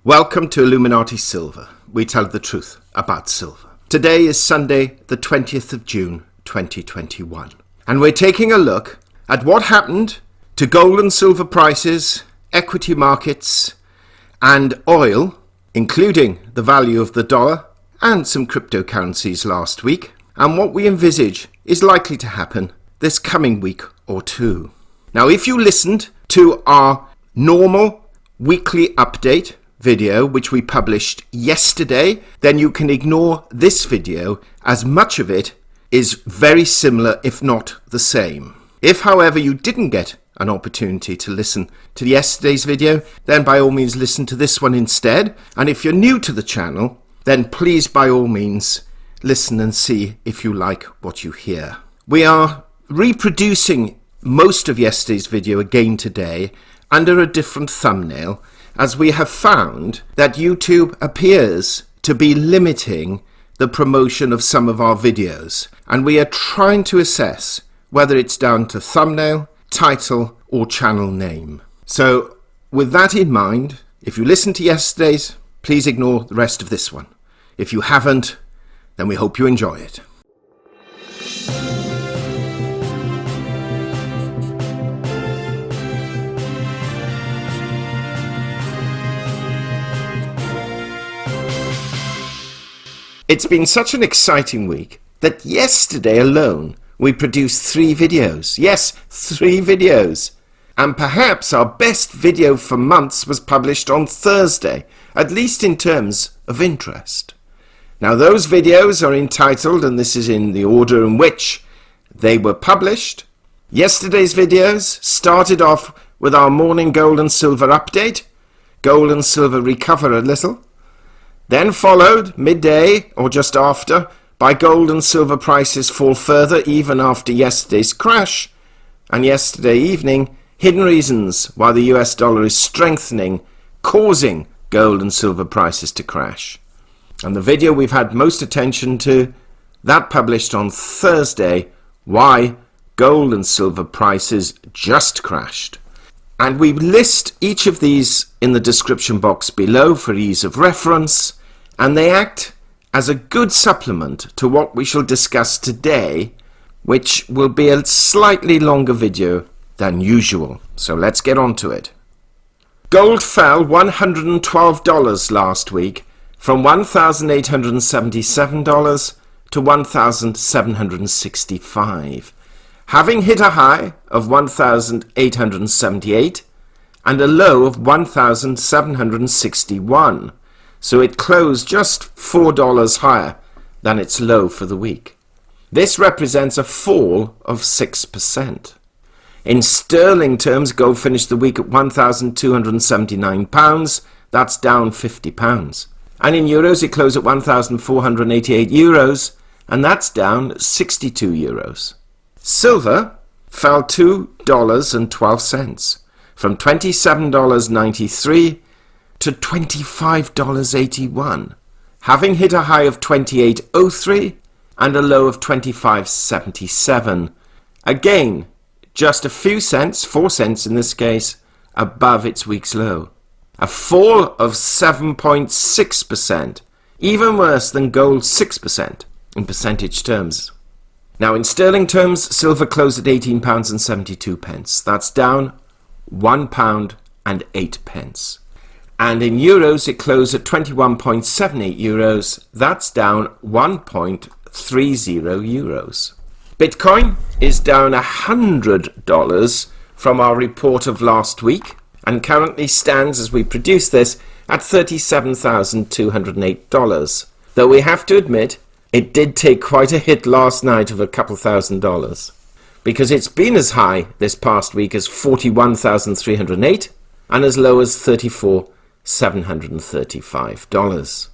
Welcome to Illuminati Silver. We tell the truth about silver. Today is Sunday, the 20th of June, 2021. And we're taking a look at what happened to gold and silver prices, equity markets, and oil, including the value of the dollar and some cryptocurrencies last week, and what we envisage is likely to happen this coming week or two. Now, if you listened to our normal weekly update video, which we published yesterday, then you can ignore this video, as much of it is very similar, if not the same. If, however, you didn't get an opportunity to listen to yesterday's video, then by all means listen to this one instead. And if you're new to the channel, then please by all means listen and see if you like what you hear. We are reproducing most of yesterday's video again today under a different thumbnail, as we have found that YouTube appears to be limiting the promotion of some of our videos, and we are trying to assess whether it's down to thumbnail, title, or channel name. So with that in mind, if you listened to yesterday's, please ignore the rest of this one. If you haven't, then we hope you enjoy it. It's been such an exciting week that yesterday alone we produced 3 videos. Yes, 3 videos. And perhaps our best video for months was published on Thursday, at least in terms of interest. Now those videos are entitled, and this is in the order in which they were published. Yesterday's videos started off with our morning gold and silver update. Gold and silver recover a little. Then followed, midday or just after, by gold and silver prices fall further even after yesterday's crash. And yesterday evening, hidden reasons why the US dollar is strengthening, causing gold and silver prices to crash. And the video we've had most attention to, that published on Thursday, why gold and silver prices just crashed. And we list each of these in the description box below for ease of reference, and they act as a good supplement to what we shall discuss today, which will be a slightly longer video than usual. So let's get on to it. Gold fell $112 last week, from $1,877 to $1,765. Having hit a high of 1,878 and a low of 1,761, so it closed just $4 higher than its low for the week. This represents a fall of 6%. In sterling terms, gold finished the week at £1,279, that's down £50. And in euros, it closed at €1,488, and that's down 62 euros. Silver fell $2.12, from $27.93 to $25.81, having hit a high of $28.03 and a low of $25.77. Again, just a few cents, 4 cents in this case, above its week's low. A fall of 7.6%, even worse than gold's 6% in percentage terms. Now in sterling terms, silver closed at £18.72. That's down £1.08. And in euros, it closed at 21.78 euros. That's down 1.30 euros. Bitcoin is down $100 from our report of last week, and currently stands, as we produce this, at $37,208. Though we have to admit, it did take quite a hit last night of a couple $1,000, because it's been as high this past week as $41,308 and as low as $34,735.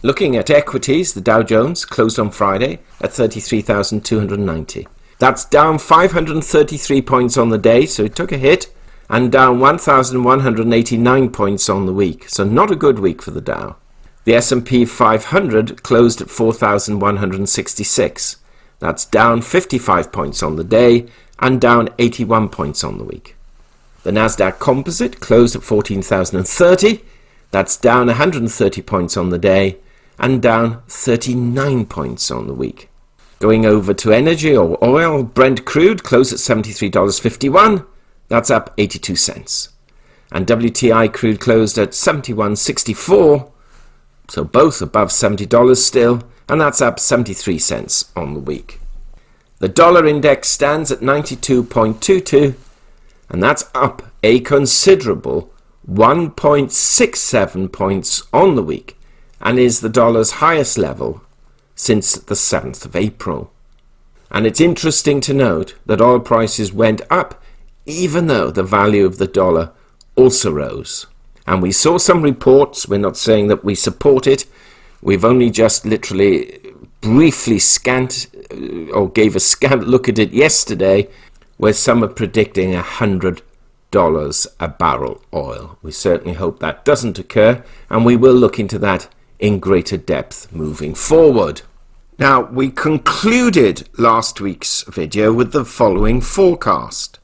Looking at equities, the Dow Jones closed on Friday at 33,290. That's down 533 points on the day, so it took a hit, and down 1,189 points on the week. So not a good week for the Dow. The S&P 500 closed at 4,166. That's down 55 points on the day and down 81 points on the week. The Nasdaq Composite closed at 14,030. That's down 130 points on the day and down 39 points on the week. Going over to energy or oil, Brent crude closed at $73.51. That's up 82 cents. And WTI crude closed at $71.64. So both above $70 still, and that's up 73 cents on the week. The dollar index stands at 92.22, and that's up a considerable 1.67 points on the week, and is the dollar's highest level since the 7th of April. And it's interesting to note that oil prices went up even though the value of the dollar also rose. And we saw some reports, we're not saying that we support it, we've only just literally briefly gave a scant look at it yesterday, where some are predicting $100 a barrel oil. We certainly hope that doesn't occur, and we will look into that in greater depth moving forward. Now, we concluded last week's video with the following forecast.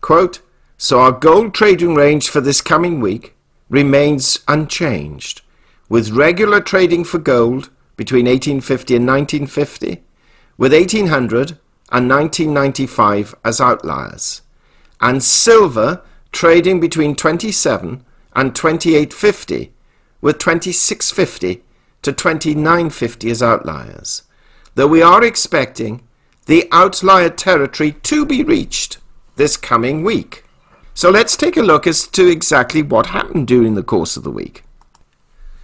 Quote, so our gold trading range for this coming week remains unchanged, with regular trading for gold between 1850 and 1950, with 1800 and 1995 as outliers, and silver trading between 27 and 2850, with 2650 to 2950 as outliers, though we are expecting the outlier territory to be reached this coming week. So let's take a look as to exactly what happened during the course of the week.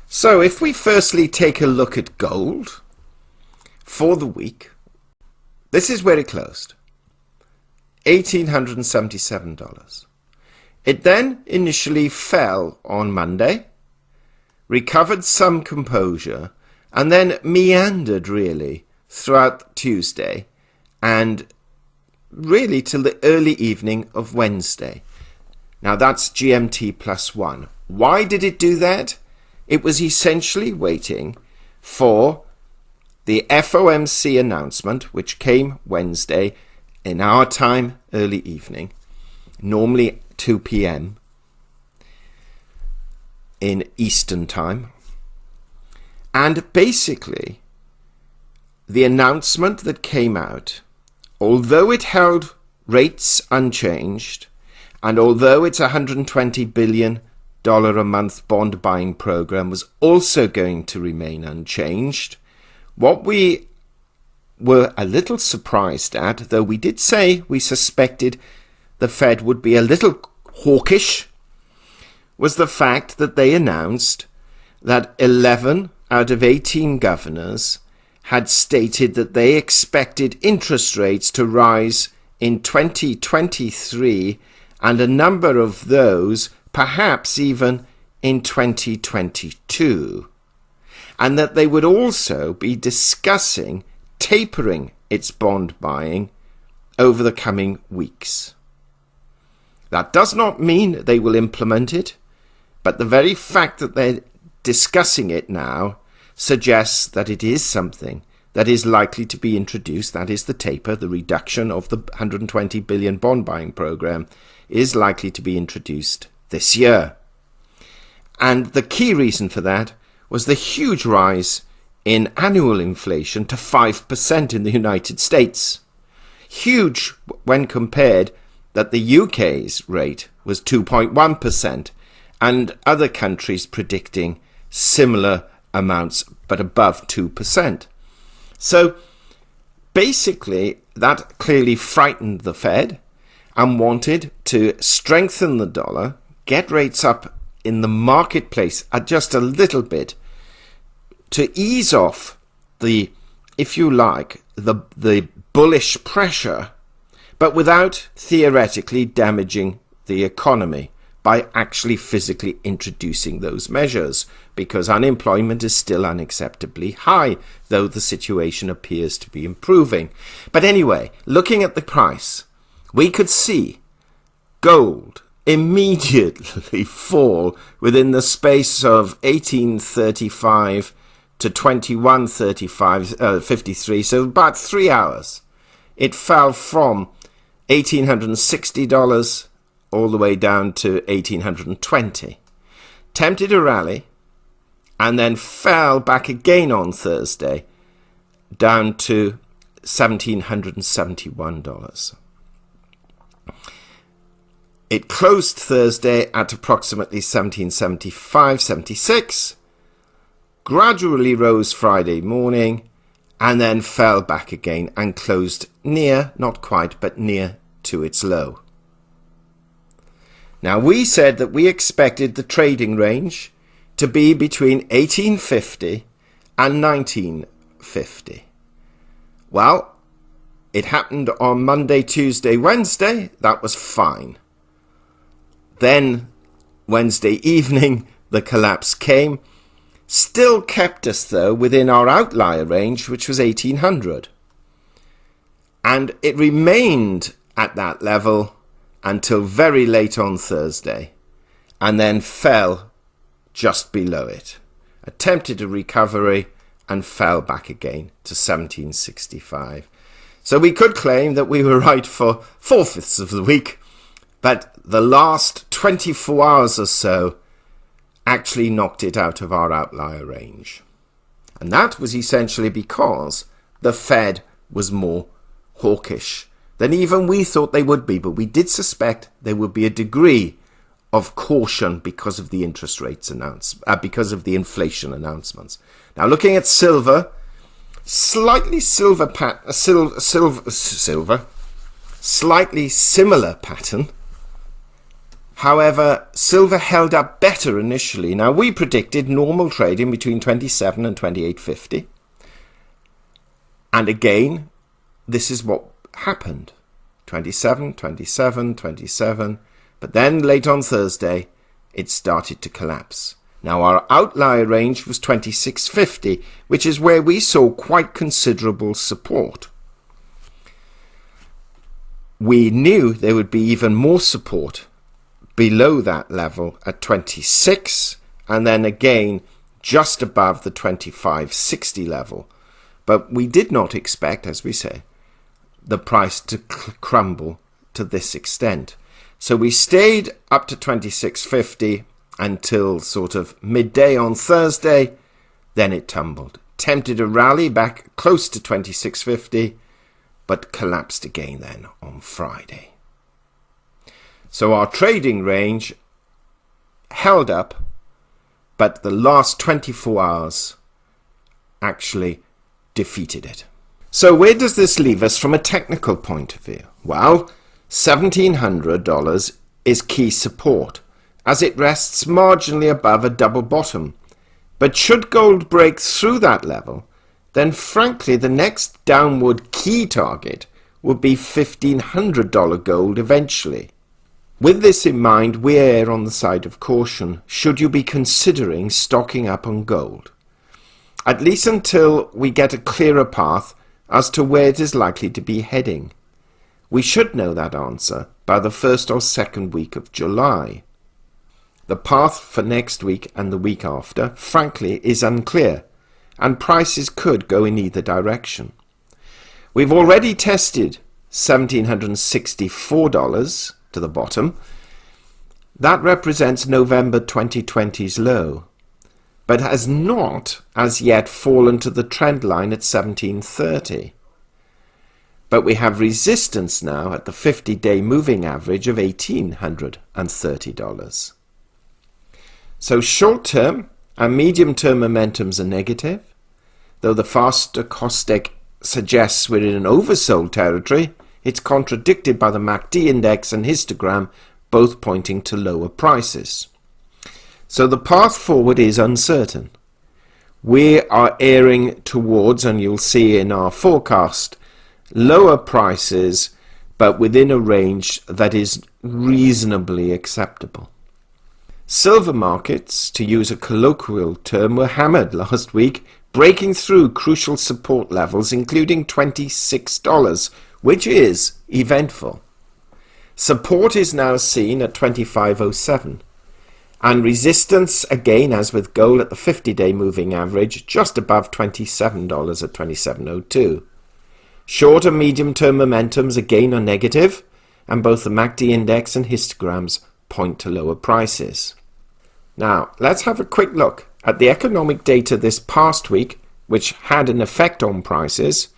So if we firstly take a look at gold for the week, this is where it closed, $1,877. It then initially fell on Monday, recovered some composure, and then meandered really throughout Tuesday and really till the early evening of Wednesday. Now that's GMT +1. Why did it do that? It was essentially waiting for the FOMC announcement, which came Wednesday in our time, early evening, normally 2 p.m. in Eastern time. And basically, the announcement that came out, although it held rates unchanged, and although its $120 billion a month bond buying program was also going to remain unchanged, what we were a little surprised at, though we did say we suspected the Fed would be a little hawkish, was the fact that they announced that 11 out of 18 governors had stated that they expected interest rates to rise in 2023, and a number of those perhaps even in 2022, and that they would also be discussing tapering its bond buying over the coming weeks. That does not mean they will implement it, but the very fact that they're discussing it now suggests that it is something that is likely to be introduced. That is, the taper, the reduction of the 120 billion bond buying program is likely to be introduced this year. And the key reason for that was the huge rise in annual inflation to 5% in the United States. Huge when compared that the UK's rate was 2.1%, and other countries predicting similar amounts but above 2%. So basically that clearly frightened the Fed and wanted to strengthen the dollar, get rates up in the marketplace at just a little bit to ease off the, if you like, the bullish pressure, but without theoretically damaging the economy by actually physically introducing those measures, because unemployment is still unacceptably high, though the situation appears to be improving. But anyway, looking at the price, we could see gold immediately fall within the space of 1835 to 21:53, so about 3 hours. It fell from $1,860 all the way down to $1,820. attempted a rally, and then fell back again on Thursday down to $1,771. It closed Thursday at approximately $1,775.76, gradually rose Friday morning, and then fell back again and closed near, not quite, but near to its low. Now, we said that we expected the trading range to be between 1850 and 1950. Well, it happened on Monday, Tuesday, Wednesday. That was fine. Then Wednesday evening, the collapse came. Still kept us, though, within our outlier range, which was 1800. And it remained at that level until very late on Thursday, and then fell just below it. Attempted a recovery and fell back again to 1765. So we could claim that we were right for 4/5 of the week, but the last 24 hours or so actually knocked it out of our outlier range. And that was essentially because the Fed was more hawkish than even we thought they would be, but we did suspect there would be a degree of caution because of the interest rates because of the inflation announcements. Now, looking at silver, slightly slightly similar pattern. However, silver held up better initially. Now, we predicted normal trading between 27 and 28.50. And again, this is what happened. 27, 27, 27. But then late on Thursday, it started to collapse. Now, our outlier range was 26.50, which is where we saw quite considerable support. We knew there would be even more support below that level at 26, and then again just above the 25.60 level. But we did not expect, as we say, the price to crumble to this extent. So we stayed up to 26.50 until sort of midday on Thursday. Then it tumbled. Attempted a rally back close to 26.50, but collapsed again then on Friday. So our trading range held up, but the last 24 hours actually defeated it. So where does this leave us from a technical point of view? Well, $1,700 is key support, as it rests marginally above a double bottom. But should gold break through that level, then frankly the next downward key target would be $1,500 gold eventually. With this in mind, we err on the side of caution should you be considering stocking up on gold, at least until we get a clearer path as to where it is likely to be heading. We should know that answer by the first or second week of July. The path for next week and the week after, frankly, is unclear, and prices could go in either direction. We've already tested $1,764 to the bottom. That represents November 2020's low, but has not as yet fallen to the trend line at 1730. But we have resistance now at the 50-day moving average of $1,830. So short-term and medium-term momentums are negative, though the fast stochastic suggests we're in an oversold territory. It's contradicted by the MACD index and histogram, both pointing to lower prices. So the path forward is uncertain. We are erring towards, and you'll see in our forecast, lower prices, but within a range that is reasonably acceptable. Silver markets, to use a colloquial term, were hammered last week, breaking through crucial support levels, including $26, which is eventful. Support is now seen at 25.07, and resistance, again as with gold, at the 50-day moving average, just above $27 at 27.02. Short and medium-term momentums again are negative, and both the MACD index and histograms point to lower prices. Now, let's have a quick look at the economic data this past week, which had an effect on prices,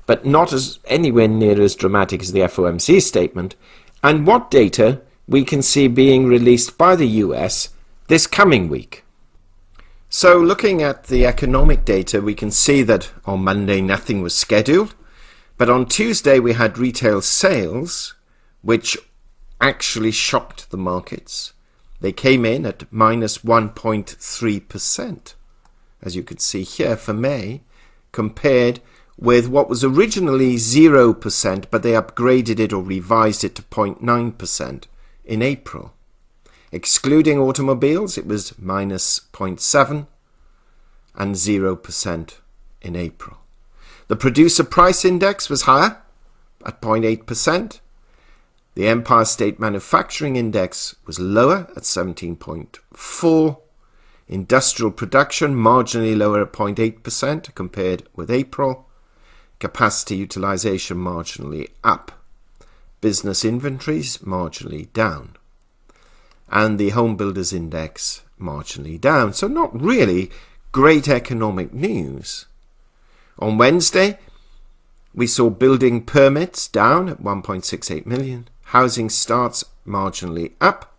but not as anywhere near as dramatic as the FOMC statement, and what data we can see being released by the US this coming week. So looking at the economic data, we can see that on Monday nothing was scheduled, but on Tuesday we had retail sales, which actually shocked the markets. They came in at minus 1.3%, as you can see here for May, compared with what was originally 0%, but they upgraded it or revised it to 0.9% in April. Excluding automobiles, it was minus 0.7% and 0% in April. The producer price index was higher at 0.8%. The Empire State Manufacturing Index was lower at 17.4%. Industrial production marginally lower at 0.8% compared with April. Capacity utilization marginally up. Business inventories marginally down. And the Home Builders Index marginally down. So not really great economic news. On Wednesday, we saw building permits down at 1.68 million. Housing starts marginally up.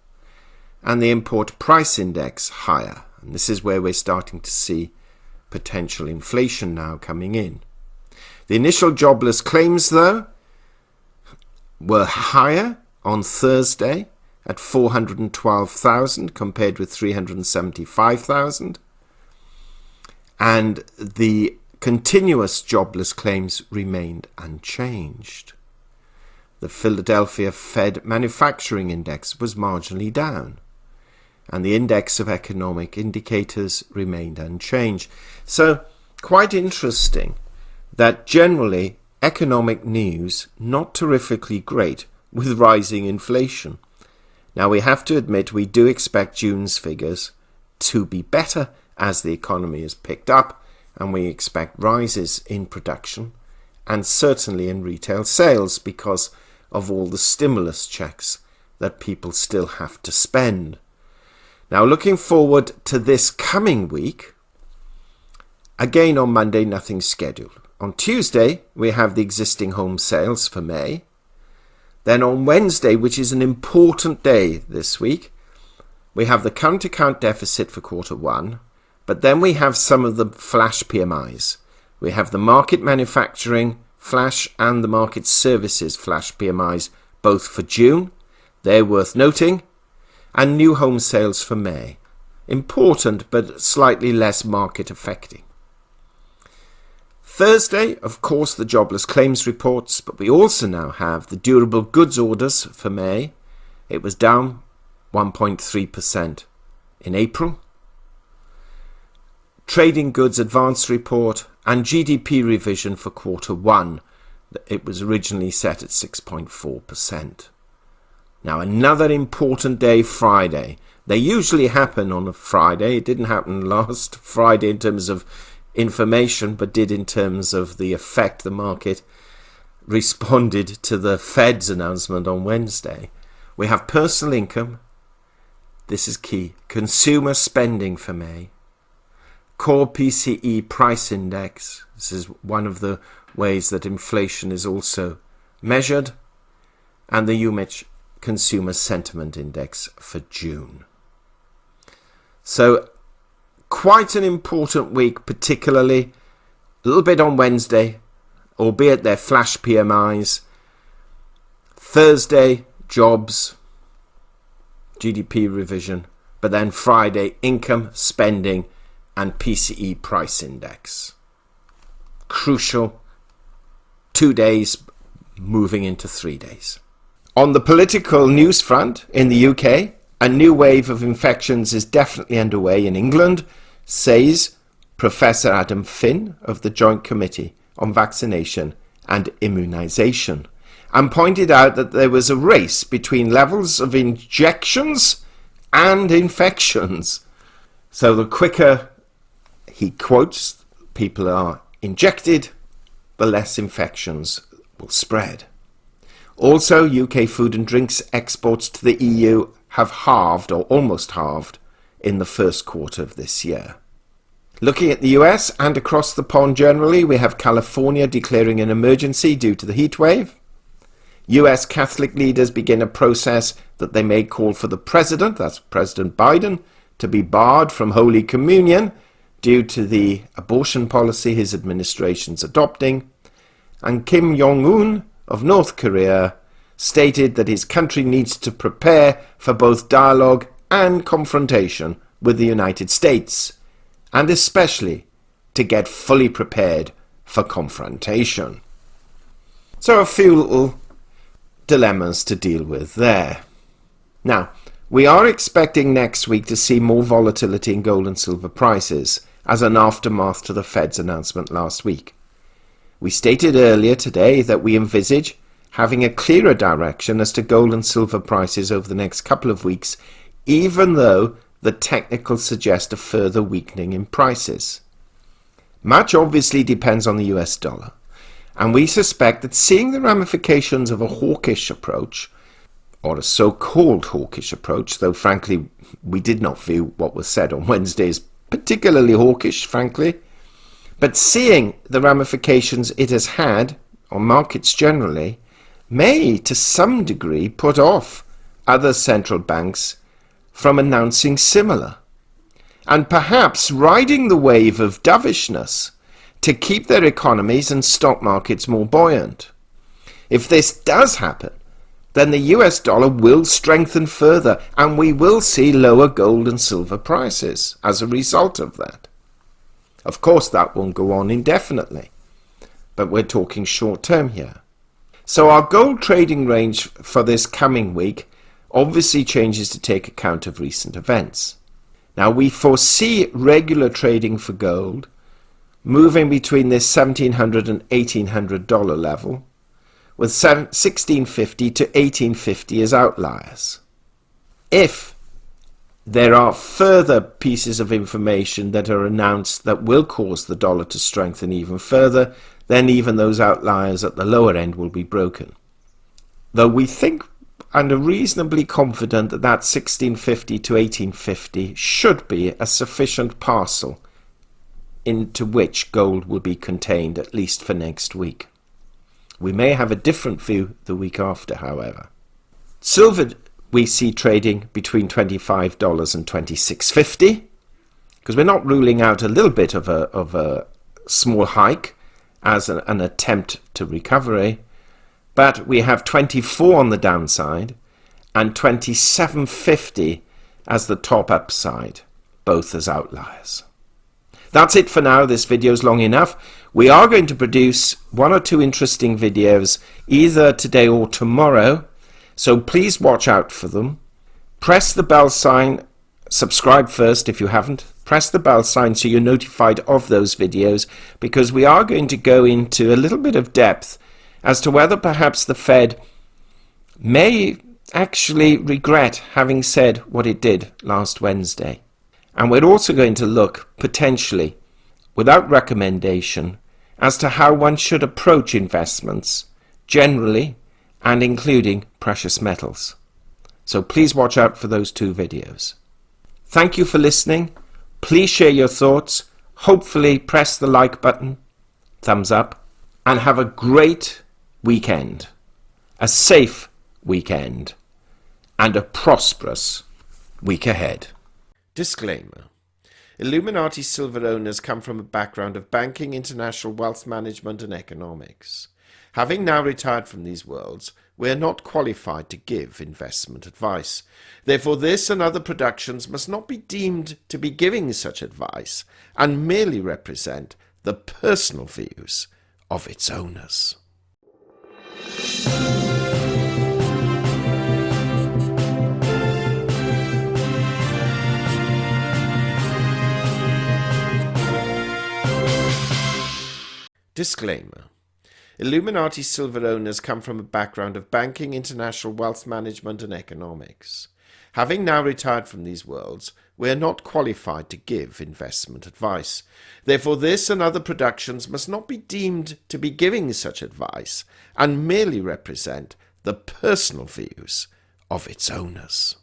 And the import price index higher. And this is where we're starting to see potential inflation now coming in. The initial jobless claims, though, were higher on Thursday at 412,000 compared with 375,000. And the continuous jobless claims remained unchanged. The Philadelphia Fed Manufacturing Index was marginally down, and the index of economic indicators remained unchanged. So, quite interesting that generally economic news not terrifically great with rising inflation. Now, we have to admit we do expect June's figures to be better as the economy has picked up, and we expect rises in production and certainly in retail sales because of all the stimulus checks that people still have to spend. Now, looking forward to this coming week, again on Monday, nothing scheduled. On Tuesday, we have the existing home sales for May. Then on Wednesday, which is an important day this week, we have the current-account deficit for quarter one, but then we have some of the flash PMIs. We have the market manufacturing flash and the market services flash PMIs, both for June. They're worth noting. And new home sales for May. Important, but slightly less market affecting. Thursday, of course, the jobless claims reports, but we also now have the durable goods orders for May. It was down 1.3% in April. Trading goods advance report and GDP revision for quarter one. It was originally set at 6.4%. Now, another important day, Friday. They usually happen on a Friday. It didn't happen last Friday in terms of information, but did in terms of the effect the market responded to the Fed's announcement on Wednesday. We have personal income. This is key. Consumer spending for May. Core PCE price index. This is one of the ways that inflation is also measured. And the UMich Consumer Sentiment Index for June. So, quite an important week, particularly a little bit on Wednesday, albeit they're flash PMIs. Thursday, jobs, GDP revision, but then Friday, income, spending, and PCE price index. Crucial 2 days moving into 3 days. On the political news front in the UK, a new wave of infections is definitely underway in England, says Professor Adam Finn of the Joint Committee on Vaccination and Immunisation, and pointed out that there was a race between levels of injections and infections. So the quicker, he quotes, people are injected, the less infections will spread. Also, UK food and drinks exports to the EU have halved or almost halved in the first quarter of this year. Looking at the US and across the pond generally, we have California declaring an emergency due to the heat wave. US Catholic leaders begin a process that they may call for the president, that's President Biden, to be barred from Holy Communion due to the abortion policy his administration's adopting. And Kim Jong-un of North Korea stated that his country needs to prepare for both dialogue and confrontation with the United States, and especially to get fully prepared for confrontation. So a few little dilemmas to deal with there. Now, we are expecting next week to see more volatility in gold and silver prices as an aftermath to the Fed's announcement last week. We stated earlier today that we envisage having a clearer direction as to gold and silver prices over the next couple of weeks, even though the technicals suggest a further weakening in prices. Much obviously depends on the US dollar, and we suspect that seeing the ramifications of a hawkish approach, or a so-called hawkish approach, though frankly we did not view what was said on Wednesday as particularly hawkish, frankly, but seeing the ramifications it has had on markets generally may to some degree put off other central banks from announcing similar, and perhaps riding the wave of dovishness to keep their economies and stock markets more buoyant. If this does happen, then the US dollar will strengthen further, and we will see lower gold and silver prices as a result of that. Of course, that won't go on indefinitely, but we're talking short term here. So our gold trading range for this coming week obviously changes to take account of recent events. Now, we foresee regular trading for gold moving between this $1,700 and $1,800 level, with $1,650 to $1,850 as outliers. If there are further pieces of information that are announced that will cause the dollar to strengthen even further, then even those outliers at the lower end will be broken. Though we think and are reasonably confident that that $1,650 to $1,850 should be a sufficient parcel into which gold will be contained, at least for next week. We may have a different view the week after, however. Silver we see trading between $25 and $26.50, because we're not ruling out a little bit of a small hike as an attempt to recovery, but we have 24 on the downside and 27.50 as the top upside, both as outliers. That's it for now. This video is long enough. We are going to produce one or two interesting videos either today or tomorrow, so please watch out for them. Press the bell sign, subscribe first if you haven't. Press the bell sign so you're notified of those videos, because we are going to go into a little bit of depth as to whether perhaps the Fed may actually regret having said what it did last Wednesday. And we're also going to look, potentially, without recommendation, as to how one should approach investments, generally, and including precious metals. So please watch out for those two videos. Thank you for listening. Please share your thoughts. Hopefully press the like button, thumbs up, and have a great weekend, a safe weekend, and a prosperous week ahead. Disclaimer. Illuminati silver owners come from a background of banking, international wealth management, and economics. Having now retired from these worlds, we are not qualified to give investment advice. Therefore, this and other productions must not be deemed to be giving such advice, and merely represent the personal views of its owners. Disclaimer. Illuminati silver owners come from a background of banking, international wealth management, and economics. Having now retired from these worlds, we are not qualified to give investment advice. Therefore, this and other productions must not be deemed to be giving such advice, and merely represent the personal views of its owners.